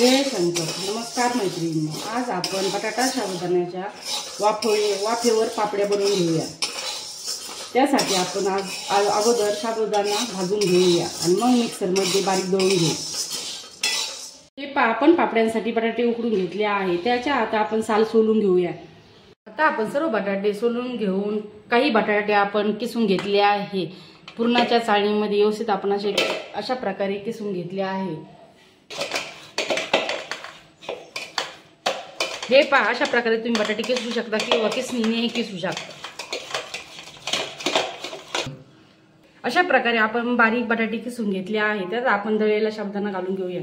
जय शंकर. नमस्कार मैत्रिणींनो. आज आपण बटाटा साबुदाण्याच्या वाफेवर पापड्या बनवून घेऊया. त्यासाठी आपण आज अगोदर साबुदाणा भाजून घेऊया आणि मग मिक्सरमध्ये बारीक दळून घेऊ. हे आपण पापड्यांसाठी बटाटे उकडून घेतले आहे. त्याच्या आता आपण साल सोलून घेऊया. आता आपण सर्व बटाटे सोलून घेऊन काही बटाटे आपण किसून घेतले आहे. पुरणाच्या चाळणीमध्ये व्यवस्थित आपण अशा प्रकारे किसून घेतले आहे. हे पहा, अशा प्रकारे तुम्ही बटाटे किसू शकता किंवा किसणीने किसू शकता. अशा प्रकारे आपण बारीक बटाटे किसून घेतले आहे. त्यात आपण दळलेला साबुदाणा घालून घेऊया.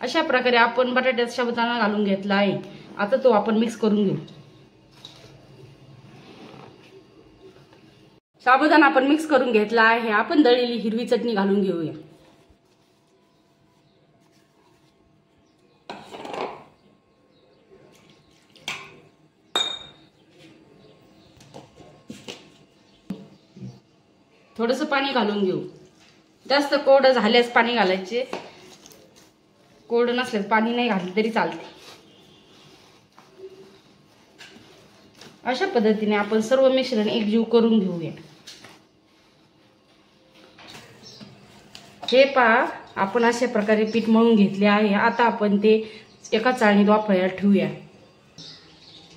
अशा प्रकारे आपण बटाट्यात साबुदाणा घालून घेतला आहे. आता तो आपण मिक्स करून घेऊ. साबुदाणा आपण मिक्स करून घेतला आहे. आपण दळलेली हिरवी चटणी घालून घेऊया. थोडंसं पाणी घालून घेऊ. जास्त कोरडं झाल्यास पाणी घालायचे, कोरडं नसल्यास पाणी नाही घातलं तरी चालते. अशा पद्धतीने आपण सर्व मिश्रण एकजीव करून घेऊया. हे पहा, आपण अशा प्रकारे पीठ मळून घेतले आहे. आता आपण ते एका चाळणीत वाफायला ठेवूया.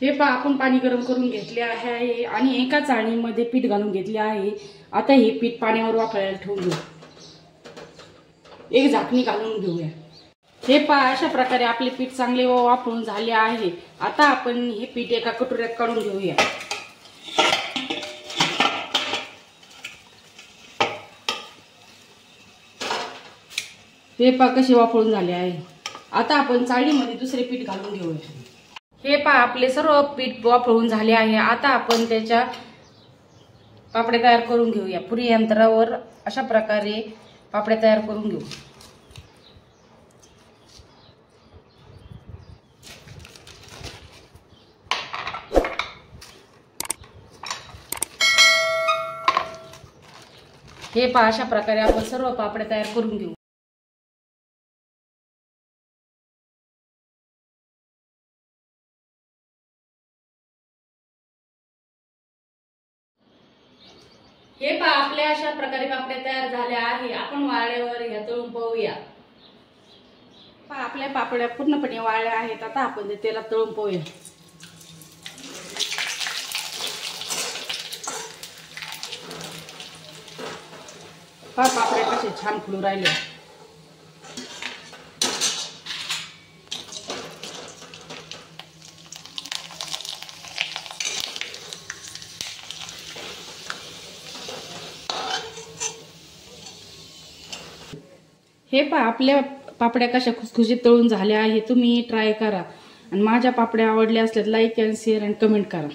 हे पहा, आपण पाणी गरम करून घेतले आहे आणि एका चाळणीमध्ये पीठ घालून घेतले आहे. आता हे पीठ पाण्यावर वाफायला ठेवून घेऊ. एक झाकणी घालून घेऊया. हे पहा, अशा प्रकारे आपले पीठ चांगले वाफवून झाले आहे. आता आपण हे पीठ एका कटोऱ्यात काढून घेऊया. हे पहा कसे वाफवून झाले आहे. आता आपण चाळणीमध्ये दुसरे पीठ घालून घेऊया. हे पहा, आपले सर्व पीठ वाफवून झाले आहे. आता आपण त्याच्या पापड्या तयार करून घेऊया. पुरी यंत्रावर अशा प्रकारे पापड्या तयार करून घेऊ. हे पहा, अशा प्रकारे आपण सर्व पापड्या तयार करून घेऊ. हे पहा, आपल्या अशा प्रकारे पापड्या तयार झाल्या आहे. आपण वाळल्यावर ह्या तळून पाहूया. पहा, आपल्या पापड्या पूर्णपणे वाळल्या आहेत. आता आपण ते तेलात तळून पाहूया. पहा, पापड्या कसे छान फुलून राहिले. हे पहा, आपल्या पापड्या कशा खुसखुशीत तळून झाल्या आहे. तुम्ही ट्राय करा आणि माझ्या पापड्या आवडल्या असल्यास लाईक आणि शेअर आणि कमेंट करा.